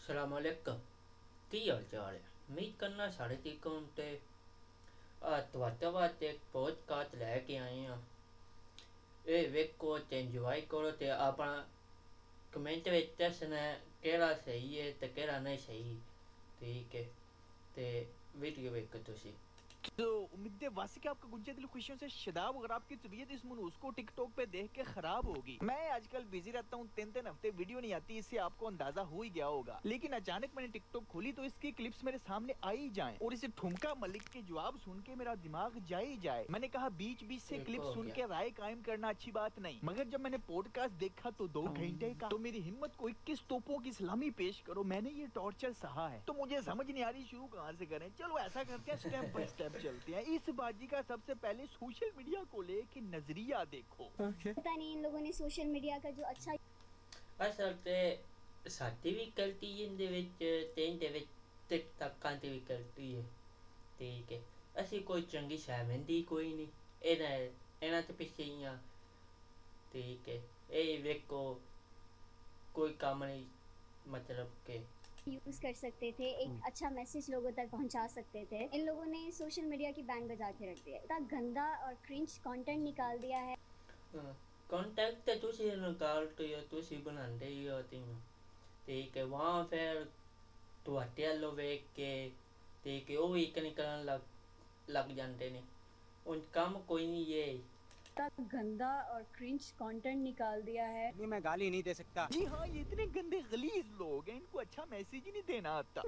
सलामकुम। की हाल चाल है? उम्मीद करना साढ़े ठीक होंगे। ਤੁਹਾਡੇ ਵਾਸਤੇ ਇੱਕ ਪੋਡਕਾਸਟ ਲੈ ਕੇ ਆਏ ਹਾਂ। ਇਹ ਵੇਖੋ ਤੇ ਇੰਜੋਏ ਕਰੋ ਤੇ ਆਪਣਾ ਕਮੈਂਟ ਵਿੱਚ ਦੱਸਣਾ ਕਿਹੜਾ ਸਹੀ ਹੈ ਤੇ ਕਿਹੜਾ ਨਹੀਂ ਸਹੀ। ठीक है तो वीडियो वेख तुसी। तो उम्मीद है वासी के आपका गुंजे दिल खुशियों से शदाब, अगर आपकी तबीयत इस मन उसको टिकटॉक पे देख के खराब होगी। मैं आजकल बिजी रहता हूँ, 3-3 हफ्ते वीडियो नहीं आती, इससे आपको अंदाजा हो ही गया होगा। लेकिन अचानक मैंने टिकटॉक खोली तो इसकी क्लिप्स मेरे सामने आ ही जाए और इसे ठुमका मलिक के जवाब सुन के मेरा दिमाग जा ही जाए। मैंने कहा बीच बीच से क्लिप सुन के राय कायम करना अच्छी बात नहीं, मगर जब मैंने पॉडकास्ट देखा तो 2 घंटे का, तो मेरी हिम्मत को 21 तोपों की सलामी पेश करो। मैंने ये टॉर्चर सहा है तो मुझे समझ नहीं आ रही शुरू कहाँ से करें। चलो ऐसा करते हैं, स्टेप बाय स्टेप चलते हैं। इस बाजी का सबसे पहले सोशल मीडिया को लेके नजरिया देखो। पता नहीं इन लोगों ने सोशल मीडिया का जो अच्छा असल ते साडी भी गलती इहदे विच ते इहदे विच टिकटॉकां ते भी गलती है। ठीक है, ਅਸੀਂ ਕੋਈ ਚੰਗੀ ਸਹਿਮੰਦੀ ਕੋਈ ਨਹੀਂ ਇਹਨਾਂ ਤੇ ਪਿੱਛੇ ਹੀ ਆ। ठीक है, ਇਹ ਵੇਖੋ कोई काम नहीं, मतलब के यूज कर सकते थे, एक अच्छा मैसेज लोगों तक पहुंचा सकते थे। इन लोगों ने सोशल मीडिया की बैंड बजा के रख दिया, इतना गंदा और क्रिंज कंटेंट निकाल दिया है। कंटेंट तो तुसी निकालते हो, तुसी बनाते ही हो तीन। ठीक है, वहाँ फिर ਤੁਹਾਡੇ ਵੱਲੋਂ ਵੇਖ ਕੇ ਤੇ ਕਿ ਉਹ ਵੀ ਇੱਕ ਨਿਕਲਣ ਲੱਗ ਜਾਂਦੇ ਨੇ। ਹੁਣ ਕੰਮ ਕੋਈ नहीं है। गंदा और क्रिंज कंटेंट निकाल दिया है। नहीं, मैं गाली नहीं दे सकता। जी हाँ, ये इतने गंदे गलीज लोग हैं, इनको अच्छा मैसेज ही नहीं देना आता।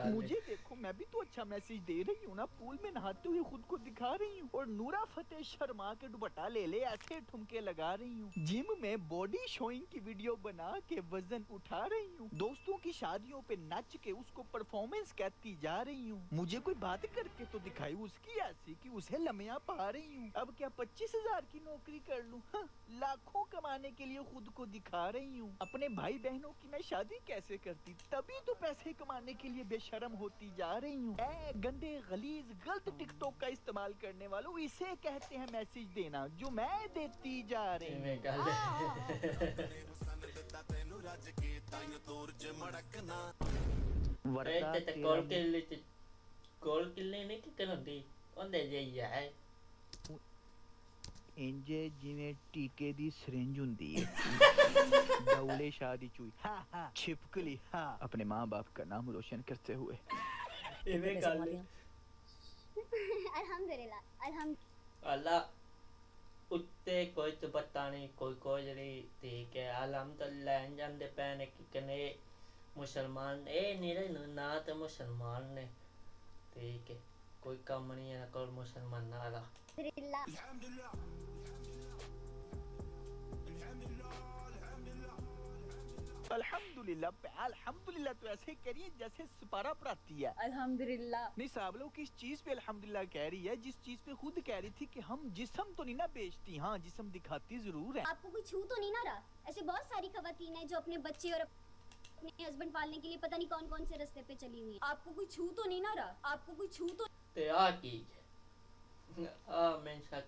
मुझे देखो, मैं भी तो अच्छा मैसेज दे रही हूँ ना। पूल में नहाते हुए खुद को दिखा रही हूँ और नूरा फतेह शर्मा के दुपट्टा ले ऐसे ठुमके लगा रही हूँ। जिम में बॉडी शोइंग की वीडियो बना के वजन उठा रही हूँ। दोस्तों की शादियों पे नच के उसको परफॉर्मेंस कहती जा रही हूँ। मुझे कोई बात करके तो दिखाई उसकी ऐसी कि उसे लम्या पा रही हूँ। अब क्या 25,000 की नौकरी कर लूं? हाँ, लाखों कमाने के लिए खुद को दिखा रही हूँ। अपने भाई बहनों की मैं शादी कैसे करती, तभी तो पैसे कमाने के लिए बेशर्म होती जा रही हूँ। गंदे गलीज गलत टिकटॉक का इस्तेमाल करने वालों, इसे कहते हैं मैसेज देना, जो मैं देती जा रही हूँ। गोल किले ने की करांदी ओंदे जई है इंजे जिवें टीके दी सिरिंज हुंदी है। डौले शाह दी चूई, हाँ हाँ छिपकली, हाँ, अपने माँ बाप का नाम रोशन करते हुए। अल्लाह उत्ते कोई तो पता नहीं, कोई कोई नहीं। ठीक है, अल्हम्दुलिल्लाह जान दे पैने कि कने मुसलमान ए नीरे ना तो मुसलमान ने। ठीक है, कोई काम नहीं है कोई मुसलमान ना। अल्हम्दुलिल्लाह तो ऐसे कह रही है जैसे सिपारा पढ़ाती है। अल्हम्दुलिल्लाह नहीं साहब लोग किस चीज पे अल्हम्दुलिल्लाह कह रही है, जिस चीज पे खुद कह रही थी कि हम जिस्म तो नहीं ना बेचती, हाँ जिस्म दिखाती जरूर है। आपको कोई छू तो नहीं ना रहा? ऐसे बहुत सारी खवातीन है जो अपने बच्चे और अपने हस्बैंड पालने के लिए पता नहीं कौन कौन से रास्ते पे चली हुई है। आपको कोई छू तो नहीं ना रहा? आपको कोई छू तो की mensen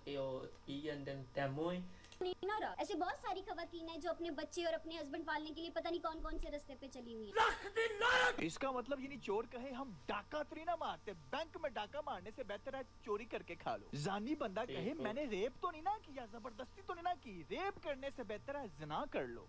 die in den temoi नहीं ना रहा? ऐसे बहुत सारी खवातीन है जो अपने बच्चे और अपने हस्बैंड पालने के लिए पता नहीं कौन कौन से रास्ते पे चली हुई है। इसका मतलब ये नहीं चोर कहे हम डाका तो नहीं ना मारते, बैंक में डाका मारने से बेहतर है चोरी करके खा लो। जानी बंदा कहे मैंने रेप तो नहीं ना किया, जबरदस्ती तो नहीं ना की, रेप करने से बेहतर है जिना कर लो।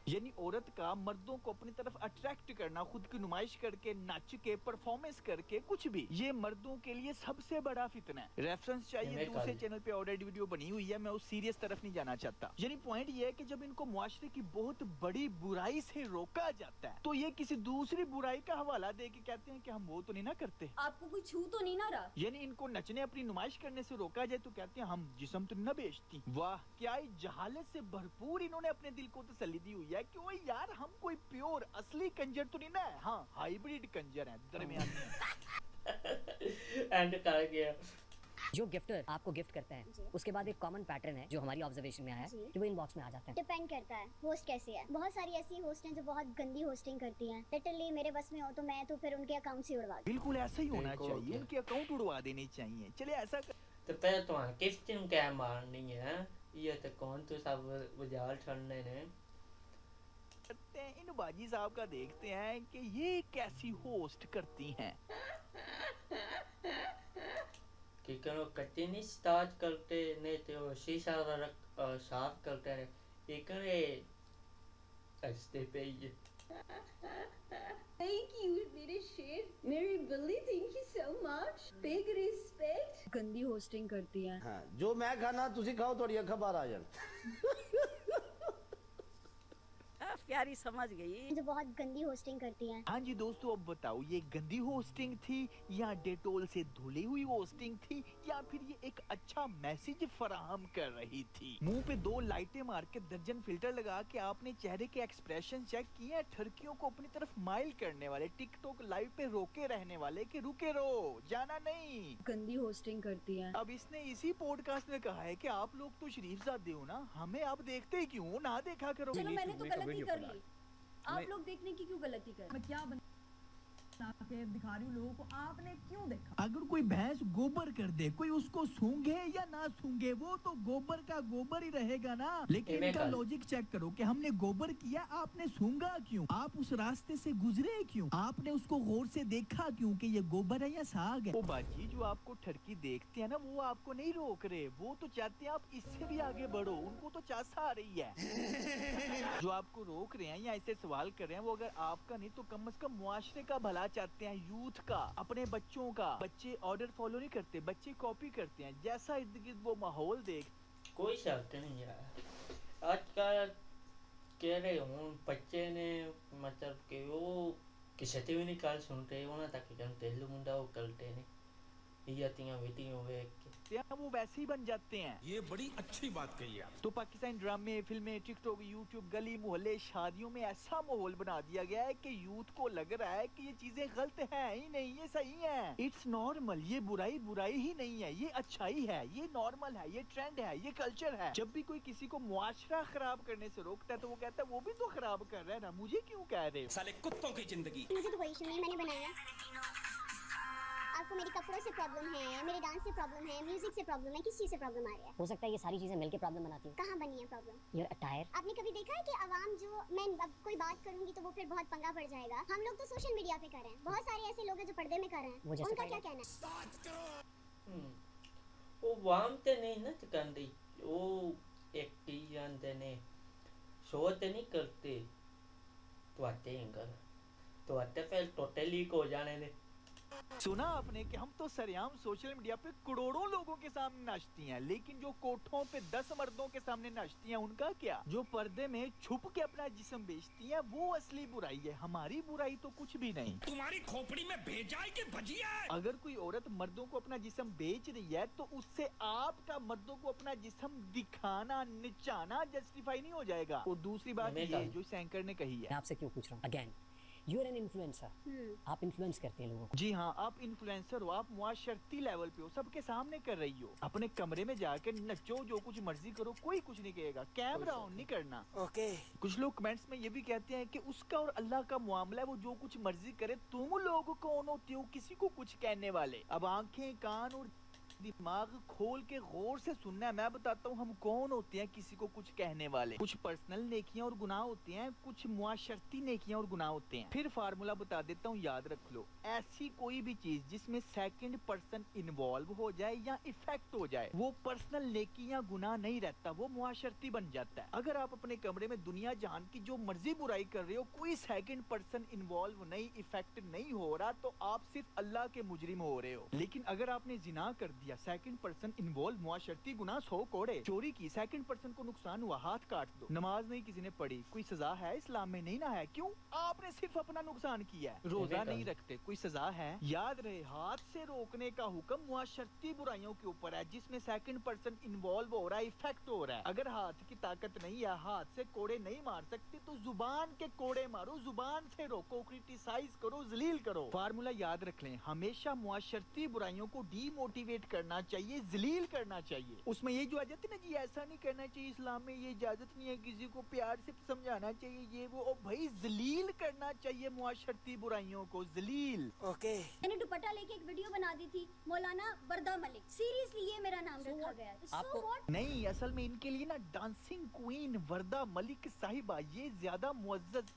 यानी औरत का मर्दों को अपनी तरफ अट्रैक्ट करना, खुद की नुमाइश करके, नच के, परफॉर्मेंस करके, कुछ भी, ये मर्दों के लिए सबसे बड़ा फितना है। रेफरेंस चाहिए दूसरे चैनल पे ऑलरेडी वीडियो बनी हुई है, मैं उस सीरियस तरफ नहीं जाना चाहता। यानी पॉइंट ये है कि जब इनको मुआशरे की बहुत बड़ी बुराई से रोका जाता है तो ये किसी दूसरी बुराई का हवाला दे के कहते हैं कि हम वो तो नहीं ना करते। आपको कोई छू तो नहीं ना रहा? यानी इनको नचने, अपनी नुमाइश करने से रोका जाए तो कहते हैं हम जिस्म तो नहीं ना बेचती। वाह, क्या जहालत से भरपूर इन्होंने अपने दिल को तसल्ली दी हुई है कि वो यार हम कोई प्योर असली कंजर तो नहीं ना है, हाँ हाइब्रिड कंजर है दरमियानी। एंड कर गया। जो गिफ्टर आपको गिफ्ट करता है उसके बाद एक कॉमन पैटर्न है जो हमारी ऑब्जर्वेशन में आया है कि वो इनबॉक्स में आ जाता है। डिपेंड करता है होस्ट कैसी है। बहुत सारी ऐसी होस्ट हैं जो बहुत गंदी होस्टिंग करती हैं। लिटरली मेरे बस में हो तो मैं तो फिर उनके अकाउंट से उड़वा दूं। बिल्कुल ऐसा ही होना चाहिए, उनके अकाउंट उड़वा देने चाहिए। चलिए ऐसा तो पहले तो किस दिन क्या मारनी है, ये तो कौन तो सब बुझाल छोड़ने ने करते हैं इन बाजी साहब का, देखते हैं कि ये कैसी होस्ट करती हैं। कि करो कटी नहीं स्टार्ट करते ने तो शीशा साफ करते रहे एक हंसते पे ये। Thank you मेरे शेर, मेरी बिल्ली, thank you so much, big respect। गंदी होस्टिंग करती है। हाँ, जो मैं खाना तुसी खाओ, थोड़ी अखा बाहर आ जान। प्यारी समझ गई जो बहुत गंदी होस्टिंग करती है। हाँ जी दोस्तों, अब बताओ ये गंदी होस्टिंग थी या डेटोल से धुली हुई होस्टिंग थी या फिर ये एक अच्छा मैसेज फराहम कर रही थी। मुंह पे 2 लाइटें मार के दर्जन फिल्टर लगा के आपने चेहरे के एक्सप्रेशन चेक किए, ठरकियों को अपनी तरफ माइल करने वाले, टिकटॉक लाइव पे रोके रहने वाले कि रुके रहो, जाना नहीं। गंदी होस्टिंग करती है। अब इसने इसी पॉडकास्ट में कहा है कि आप लोग तो शरीफजादे हो ना, हमें आप देखते ही क्यों ना, देखा करो। चलो मैंने तो गलती कर ली, आप लोग देखने की क्यों गलती कर? मैं क्या बना के दिखा रही हूँ लोगों को, आपने क्यों देखा? अगर कोई भैंस गोबर कर दे, कोई उसको सूंघे या ना सूंघे, वो तो गोबर का गोबर ही रहेगा ना। लेकिन इनका लॉजिक चेक करो कि हमने गोबर किया, आपने सूंघा क्यों? आप उस रास्ते से गुजरे क्यों? आपने उसको गौर से देखा क्यों कि ये गोबर है या साग है? वो बाजी जो आपको ठरकी देखते हैं ना, वो आपको नहीं रोक रहे, वो तो चाहते हैं आप इससे भी आगे बढ़ो, उनको तो चासा आ रही है। जो आपको रोक रहे हैं या ऐसे सवाल कर रहे हैं, वो अगर आपका नहीं तो कम से कम मुआशरे का भला चाहते हैं, यूथ का, अपने बच्चों का। बच्चे ऑर्डर फॉलो नहीं करते, बच्चे कॉपी करते हैं, जैसा इर्द गिर्द वो माहौल देख। कोई शर्त नहीं यार, आजकल कह रहे हूँ बच्चे ने मतलब कि वो किसी भी नहीं कल सुनते वो ना ताकि जन तेलू मुंडा वो करते नहीं ये तियां वीडियो देख के वो वैसे ही बन जाते हैं। ये बड़ी अच्छी बात कही आप। तो पाकिस्तान ड्रामे, फिल्में, टिकटॉक, यूट्यूब, गली मोहल्ले, शादियों में ऐसा माहौल बना दिया गया है कि यूथ को लग रहा है कि ये चीजें गलत है ही नहीं, ये सही है, इट्स नॉर्मल, ये बुराई बुराई ही नहीं है, ये अच्छाई है, ये नॉर्मल है, ये ट्रेंड है, ये कल्चर है। जब भी कोई किसी को मुआशरा खराब करने से रोकता है तो वो कहता है वो भी तो खराब कर रहा है ना, मुझे क्यों कह रहे हो? साले कुत्तों की जिंदगी। मुझे तो कोई इशू नहीं, मैंने बनाया। आपको मेरे कपड़ों से प्रॉब्लम है, मेरे डांस से प्रॉब्लम है, म्यूजिक से प्रॉब्लम है, किस चीज से प्रॉब्लम आ रही है? हो सकता है ये सारी चीजें मिलके प्रॉब्लम बनाती हैं। कहाँ बनी है प्रॉब्लम? Your attire. आपने कभी देखा है कि आवाम जो, मैं अब कोई बात करूंगी तो वो फिर बहुत पंगा पड़ जाएगा। हम लोग तो सोशल मीडिया पे कर रहे हैं, बहुत सारे ऐसे लोग हैं जो पर्दे में कर रहे हैं, उनका क्या कहना है? वो वाम ते नहीं ना कंदी वो एक टीजन देने शो ते नहीं करते तो आते हैं घर तो आते फिर टोटली को जाने ने। सुना आपने कि हम तो सरेआम सोशल मीडिया पे करोड़ों लोगों के सामने नाचती हैं, लेकिन जो कोठों पे 10 मर्दों के सामने नाचती हैं उनका क्या? जो पर्दे में छुप के अपना जिस्म बेचती हैं वो असली बुराई है, हमारी बुराई तो कुछ भी नहीं। तुम्हारी खोपड़ी में भेजा है कि भजिया है? अगर कोई औरत मर्दों को अपना जिस्म बेच रही है तो उससे आपका मर्दों को अपना जिस्म दिखाना, निचाना जस्टिफाई नहीं हो जाएगा। और दूसरी बात ये जो सैंकर ने कही है, मैं आपसे क्यों पूछ रहा हूँ again, you are an influencer, आप इन्फ्लुएंस करते हैं लोगों को। जी हाँ, आप इन्फ्लुएंसर हो, आप मुआशरती लेवल पे हो, सबके सामने कर रही हो, अपने कमरे में जाकर नचो, जो कुछ मर्जी करो, कोई कुछ नहीं कहेगा, कैमरा ऑन नहीं करना। ओके। कुछ लोग कमेंट्स में ये भी कहते हैं कि उसका और अल्लाह का मामला है, वो जो कुछ मर्जी करे, तुम लोग कौन होते हो किसी को कुछ कहने वाले? अब आंखें, कान और दिमाग खोल के गौर से सुनना है, मैं बताता हूँ हम कौन होते हैं किसी को कुछ कहने वाले। कुछ पर्सनल नेकियां और गुनाह होते हैं, कुछ मुआशरती नेकियां और गुनाह होते हैं। फिर फार्मूला बता देता हूँ, याद रख लो, ऐसी कोई भी चीज जिसमें सेकंड पर्सन इन्वॉल्व हो जाए या इफेक्ट हो जाए, वो पर्सनल नेकी या गुनाह नहीं रहता, वो मुआशरती बन जाता है। अगर आप अपने कमरे में दुनिया जहान की जो मर्जी बुराई कर रहे हो, कोई सेकंड पर्सन इन्वॉल्व नहीं, इफेक्ट नहीं हो रहा, तो आप सिर्फ अल्लाह के मुजरिम हो रहे हो। लेकिन अगर आपने जिना कर दिया, सेकंड पर्सन इन्वॉल्व, मुआशरती गुनाह 100 कोड़े, चोरी की, सेकंड पर्सन को नुकसान हुआ, हाथ काट दो, नमाज नहीं किसी ने पढ़ी, कोई सजा है इस्लाम में? नहीं ना है। क्यों? आपने सिर्फ अपना नुकसान किया है। रोजा नहीं रखते, कोई सजा है? याद रहे, हाथ से रोकने का हुक्म मुआशरती बुराइयों के ऊपर है जिसमें सेकंड पर्सन इन्वॉल्व हो रहा है, इफेक्ट हो रहा है। अगर हाथ की ताकत नहीं है, हाथ से कोड़े नहीं मार सकते, तो जुबान के कोड़े मारो, जुबान से रोको, क्रिटिसाइज करो, जलील करो। फार्मूला याद रख लें, हमेशा मुआशरती बुराइयों को डीमोटिवेट कर करना चाहिए, जलील करना चाहिए। उसमें ये जो आ जाती है ना जी, ऐसा नहीं करना चाहिए, इस्लाम में ये इजाजत नहीं है, किसी को प्यार से समझाना चाहिए, ये वो, और भाई जलील करना चाहिए मुआशरती बुराइयों को, जलील। ओके। मैंने दुपट्टा लेके एक वीडियो बना दी थी, मौलाना वर्दा मलिक, सीरियसली ये मेरा नाम रखा गया है। आपको नहीं, असल में इनके लिए ना डांसिंग क्वीन वर्दा मलिक साहिबा ये ज्यादा मुअज्जज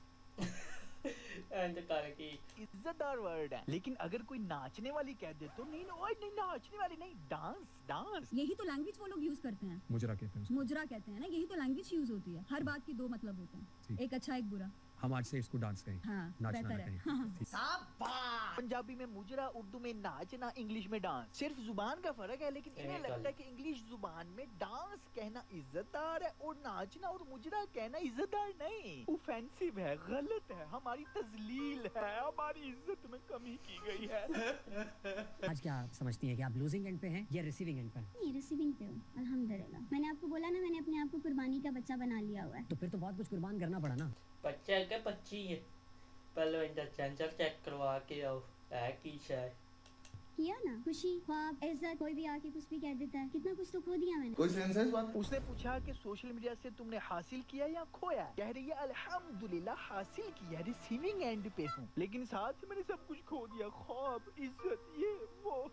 इज्जतदार वर्ड है। लेकिन अगर कोई नाचने वाली कह दे तो नहीं, नहीं नाचने वाली नहीं, डांस डांस। यही तो लैंग्वेज वो लोग यूज करते हैं, मुजरा कहते हैं, मुजरा कहते हैं ना, यही तो लैंग्वेज यूज होती है। हर बात के दो मतलब होते हैं, एक अच्छा एक बुरा। हम आज से इसको डांस कहें, हाँ, नाचना बेहतर है। शाबाश। पंजाबी में मुजरा, उर्दू में नाचना, इंग्लिश में डांस। सिर्फ जुबान का फर्क है, लेकिन इन्हें लगता है कि इंग्लिश जुबान में डांस कहना इज्जतदार है और नाचना और मुजरा कहना इज्जतदार नहीं, ऑफेंसिव है, गलत है, हमारी तजलील है, हमारी इज्जत में कमी की गई है। आज क्या आप समझती हैं कि आप लूजिंग एंड पे हैं या रिसीविंग एंड पे हैं? नहीं, रिसीविंग पे हूँ अल्हम्दुलिल्लाह। मैंने आपको बोला ना, मैंने अपने आप को कुर्बानी का बच्चा बना लिया हुआ है। तो फिर तो बहुत कुछ कुर्बान करना पड़ा ना। बच्चा है क्या बच्ची है? पहले इनका सेंसर चेक करवा के आओ, है की शायद किया ना, खुशी, ख्वाब, इज्जत, कोई भी आके कुछ भी कह देता है, कितना कुछ तो खो दिया मैंने। कोई सेंस बात? उसने पूछा कि सोशल मीडिया से तुमने हासिल किया या खोया? कह रही है अल्हम्दुलिल्लाह हासिल किया, रिसीविंग एंड पे हूँ, लेकिन साथ ही मैंने सब कुछ खो दिया, ख्वाब, इज्जत, ये वो।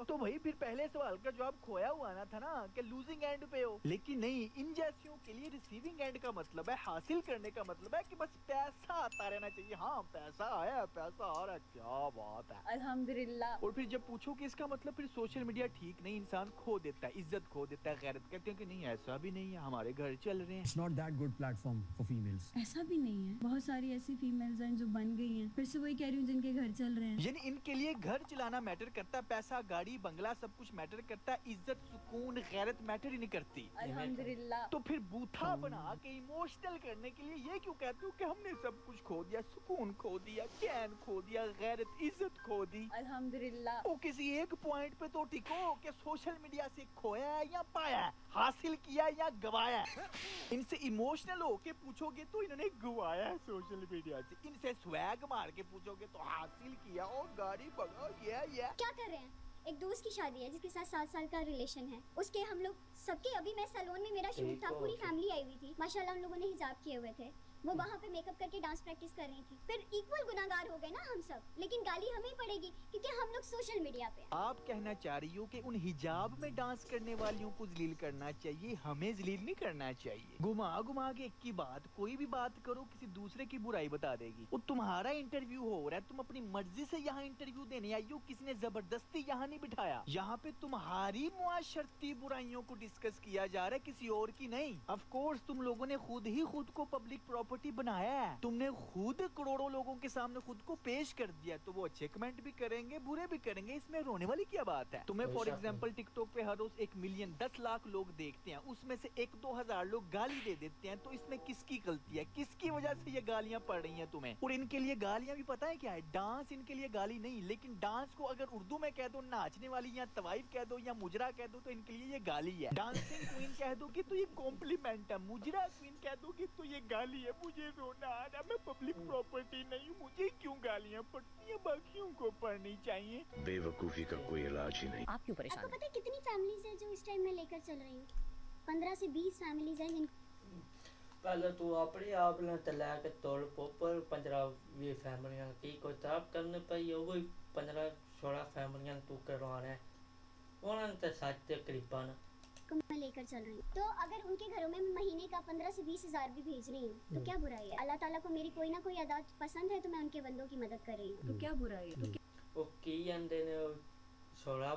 तो भाई फिर पहले सवाल का जवाब खोया हुआ ना था ना, कि लूजिंग एंड पे हो। लेकिन नहीं, इन जैसियों के लिए रिसीविंग एंड का मतलब है, हासिल करने का मतलब है कि बस पैसा आता रहना चाहिए। हाँ पैसा आया, पैसा आ रहा है, क्या बात है, अल्हम्दुलिल्लाह। और फिर जब पूछो कि इसका मतलब, फिर सोशल मीडिया ठीक नहीं, इंसान खो देता है, इज्जत खो देता है, गैरत। कहते हैं कि नहीं ऐसा भी नहीं है, हमारे घर चल रहे हैं। It's not that good platform for females. ऐसा भी नहीं है, बहुत सारी ऐसी फीमेल्स हैं जो बन गई हैं, फिर से वही कह रही हूँ, जिनके घर चल रहे हैं। यानी इनके लिए घर चलाना मैटर करता है, पैसा, गाड़ी, बंगला, सब कुछ मैटर करता है, इज्जत, सुकून, गैरत मैटर ही नहीं करती। अल्हम्दुलिल्लाह। तो फिर बूथा बना के इमोशनल करने के लिए ये क्यों कहते हो कि हमने सब कुछ खो दिया, सुकून खो दिया, चैन खो दिया, गैरत, इज्जत खो दी? अल्हम्दुलिल्लाह। तो किसी एक पॉइंट पे तो टिको कि सोशल मीडिया से खोया है या पाया है, हासिल किया या गवाया है। इनसे इमोशनल होके पूछोगे तो इन्होंने गवाया है सोशल मीडिया से, इनसे स्वैग मार के पूछोगे तो हासिल किया, और गाड़ी बगा, ये क्या कर रहे हैं? एक दोस्त की शादी है जिसके साथ 7 साल का रिलेशन है, उसके हम लोग सबके, अभी मैं सैलून में मेरा शूट था, पूरी फैमिली आई हुई थी, माशाल्लाह उन लोगों ने हिजाब किए हुए थे, वो वहाँ पे मेकअप करके डांस प्रैक्टिस कर रही थी। फिर इक्वल गुनाहगार हो गए ना हम सब, लेकिन गाली हमें पड़ेगी क्योंकि हम लोग सोशल मीडिया पे। आप कहना चाह रही हो कि उन हिजाब में डांस करने वालियों को जलील करना चाहिए, हमें जलील नहीं करना चाहिए। घुमा घुमा के एक की बात, कोई भी बात करो किसी दूसरे की बुराई बता देगी। वो तुम्हारा इंटरव्यू हो रहा है, तुम अपनी मर्जी से यहाँ इंटरव्यू देने आई हो, किसी ने जबरदस्ती यहाँ नहीं बिठाया। यहाँ पे तुम्हारी मुआशरती बुराइयों को डिस्कस किया जा रहा है, किसी और की नहीं। ऑफ कोर्स तुम लोगों ने खुद ही खुद को पब्लिक प्रॉपर्टी बनाया है, तुमने खुद करोड़ों लोगों के सामने खुद को पेश कर दिया, तो वो अच्छे कमेंट भी करेंगे, बुरे भी करेंगे, इसमें रोने वाली क्या बात है? तुम्हें फॉर एग्जांपल टिकटॉक पे हर रोज 1 मिलियन 10 लाख लोग देखते हैं, उसमें से 1-2 हजार लोग गाली दे देते हैं, तो इसमें किसकी गलती है? किसकी वजह से ये गालियां पड़ रही हैं तुम्हें? और इनके लिए गालियां भी पता है क्या है? डांस इनके लिए गाली नहीं, लेकिन डांस को अगर उर्दू में कह दो नाचने वाली, या तवाइफ कह दो, या मुजरा कह दो, तो इनके लिए ये गाली है। डांसिंग क्वीन कह दो कि तो ये कॉम्प्लीमेंट है, मुजरा क्वीन कह दो कि तो ये गाली है। मुझे रोना आ रहा, मैं पब्लिक प्रॉपर्टी नहीं हूँ, मुझे क्यों गालियाँ पड़ती है? बाकियों को पढ़नी चाहिए। बेवकूफी का कोई इलाज ही नहीं। आप क्यों परेशान आपको पता है कितनी फैमिलीज है जो इस टाइम मैं लेकर चल रही हूँ? 15 से 20 फैमिलीज हैं पहले तू अपने आप ने तला के तोड़ पोपर 15-20 फैमिलियां की को ताप करने पे ये वही 15-16 फैमिलियां तू करवा रहा है, उन्होंने तो साथ तकरीबन मैं लेकर चल रही हूँ। तो अगर उनके घरों में महीने का 15 से 20 हजार भी भेज रही हूँ तो क्या बुराई है? अल्लाह ताला को मेरी कोई ना कोई अदा पसंद है, तो मैं उनके बंदों की मदद कर रही हूँ, तो क्या बुराई है? वो की अंदर ने सोड़ा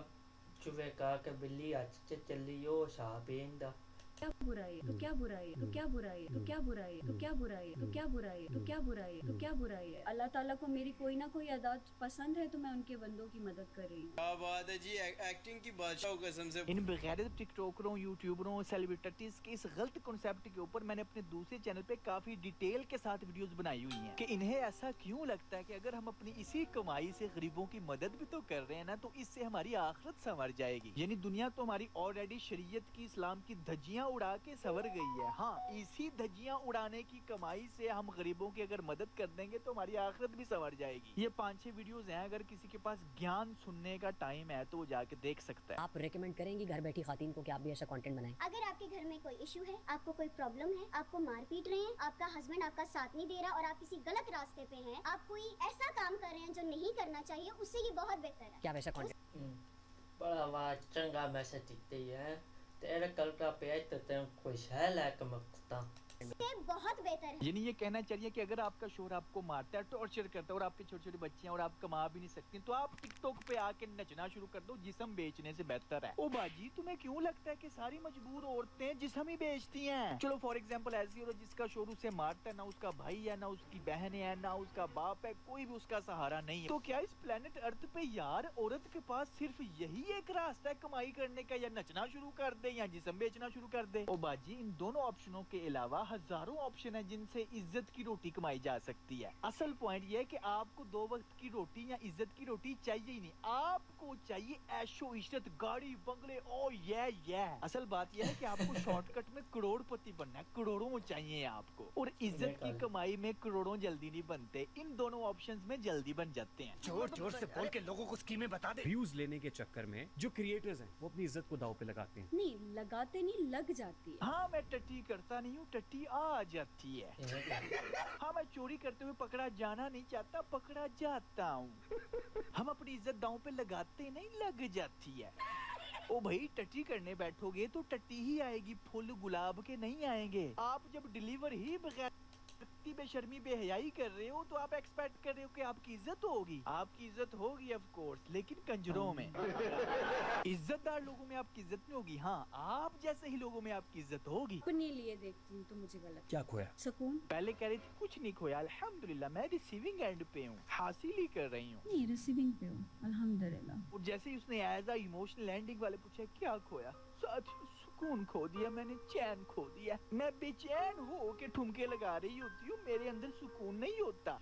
चुवे का के बिल्ली अच्छे चली यो शाबेंदा, क्या बुराई है? तो क्या बुराई है? तो क्या बुराई है? तो क्या बुराई है? तो क्या बुराई है? तो क्या बुराई है? तो क्या बुराई है? तो क्या बुराई है? अल्लाह ताला को मेरी कोई ना कोई अदा पसंद है, तो मैं उनके बंदों की मदद कर रही हूँ। क्या बात है जी, एक्टिंग की बादशाह कसम से। इन बेगैरत टिकटॉकरों, यूट्यूबरों, सेलिब्रिटीज के इस गलत कॉन्सेप्ट के ऊपर मैंने अपने दूसरे चैनल पे काफी डिटेल के साथ वीडियोस बनाई हुई हैं कि इन्हें ऐसा क्यों लगता है कि अगर हम अपनी इसी कमाई से गरीबों की मदद भी तो कर रहे हैं ना, तो इससे हमारी आखिरत संवर जाएगी। यानी दुनिया तो हमारी ऑलरेडी शरीयत की, इस्लाम की धज्जियां उड़ा के सवर गई है। हाँ, इसी धज्जियां उड़ाने की कमाई से हम गरीबों की अगर मदद कर देंगे तो हमारी आखिरत भी संवर जाएगी। ये 5-6 वीडियोस हैं, अगर किसी के पास ज्ञान सुनने का टाइम है तो वो जाके देख सकता है। आप रेकमेंड करेंगी घर बैठी खातून को कि आप भी ऐसा कंटेंट बनाएं? अगर आपके घर में कोई इशू है, आपको कोई प्रॉब्लम है, आपको मार पीट रहे हैं, आपका हस्बैंड आपका साथ नहीं दे रहा और आप किसी गलत रास्ते पे हैं, आप कोई ऐसा काम कर रहे हैं जो नहीं करना चाहिए, उससे ये बहुत बेहतर है। क्या वैसा कंटेंट? बड़ा वाह चंगा मैसेज दिखते है तेरे कल का पेज तो तेरे कोई शहर लायक मकता बहुत बेहतर है। यानी ये कहना चाहिए कि अगर आपका शोहर आपको मारता है, टॉर्चर करता है और आपके छोटे छोटे बच्चे हैं और आप कमा भी नहीं सकती, तो आप टिकटॉक पे आके नचना शुरू कर दो। जिस्म बेचने से बेहतर है। ओ बाजी, तुम्हें क्यों लगता है कि सारी मजबूर औरतें जिस्म ही बेचती हैं? चलो फॉर एग्जांपल ऐसी औरत जिसका शोहर उसे मारता है, ना उसका भाई है, ना उसकी बहन है, ना उसका बाप है, कोई भी उसका सहारा नहीं है, तो क्या इस प्लेनेट अर्थ पे यार औरत के पास सिर्फ यही एक रास्ता है कमाई करने का? या नचना शुरू कर दे या जिस्म बेचना शुरू कर दे? ओ बाजी, इन दोनों ऑप्शनों के अलावा हजारों ऑप्शन है जिनसे इज्जत की रोटी कमाई जा सकती है। असल पॉइंट ये है कि आपको 2 वक्त की रोटी या इज्जत की रोटी चाहिए ही नहीं, आपको चाहिए ऐशो इज्जत, गाड़ी, बंगले। ओ ये असल बात यह है कि आपको शॉर्टकट में करोड़पति बनना है, करोड़ों चाहिए आपको। और इज्जत की कमाई में करोड़ों जल्दी नहीं बनते, इन दोनों ऑप्शंस में जल्दी बन जाते हैं। जोर जोर से बोल के लोगों को स्कीमें बता दे। व्यूज लेने के चक्कर में जो क्रिएटर्स हैं वो अपनी इज्जत को दांव पे लगाते हैं। नहीं लगाते नहीं, लग जाती है। हाँ, मैं टट्टी करता नहीं हूँ, टट्टी आ जाती है। हाँ, मैं चोरी करते हुए पकड़ा जाना नहीं चाहता, पकड़ा जाता हूँ। हम अपनी इज्जत दांव पे लगाते नहीं, लग जाती है। ओ भाई, टट्टी करने बैठोगे तो टट्टी ही आएगी, फूल गुलाब के नहीं आएंगे। आप जब डिलीवर ही बगैर बेशर्मी बेहयाई कर रहे हो तो आप एक्सपेक्ट कर रहे हो कि आपकी इज्जत होगी। आपकी इज्जत होगी ऑफ कोर्स, लेकिन कंजरों में। इज्जतदार लोगों में आपकी इज्जत नहीं होगी। हाँ, आप जैसे ही लोगों में आपकी इज्जत होगी। अपने लिए देखती हूँ तो मुझे गलत। क्या खोया? सुकून। पहले कह रही थी कुछ नहीं खोया, अल्हम्दुलिल्लाह मैं रिसीविंग एंड पे हूँ, हासिल ही कर रही हूँ। नहीं, रिसीविंग पे हूँ अल्हम्दुलिल्लाह। और जैसे ही उसने एज अ इमोशनल एंडिंग वाले पूछा क्या खोया, सुकून खो दिया मैंने, चैन खो दिया। मैं बेचैन हो के ठुमके लगा रही होती हूँ, मेरे अंदर सुकून नहीं होता।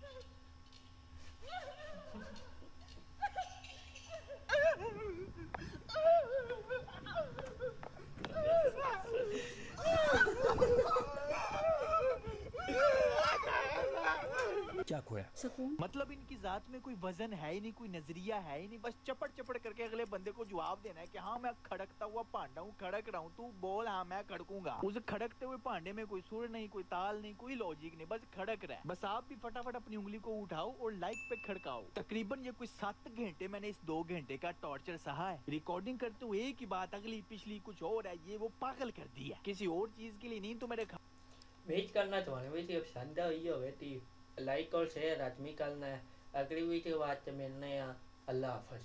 क्या खोया? सुकून। मतलब इनकी जात में कोई वजन है ही नहीं, कोई नजरिया है ही नहीं, बस चपड़ चपड़ करके अगले बंदे को जवाब देना है कि हाँ मैं खड़कता हुआ पांडा हूँ, खड़क रहा हूँ, तू बोल हाँ मैं खड़कूंगा। उस खड़कते हुए पांडे में कोई सुर नहीं, कोई ताल नहीं, कोई लॉजिक नहीं, बस खड़क रहा है। बस आप भी फटाफट अपनी उंगली को उठाओ और लाइक पे खड़काओ। तकरीबन ये कोई 7 घंटे मैंने इस 2 घंटे का टॉर्चर सहा है। रिकॉर्डिंग करते हुए एक ही बात, अगली पिछली कुछ और है, ये वो पागल कर दी है, किसी और चीज के लिए नहीं। तो मेरे वेट करना तो वीडियो पसंद आई हो लाइक और शेयर लाजमी करना है। अगली वीडियो बाद मिलने हैं। अल्लाह हाफ़िज़।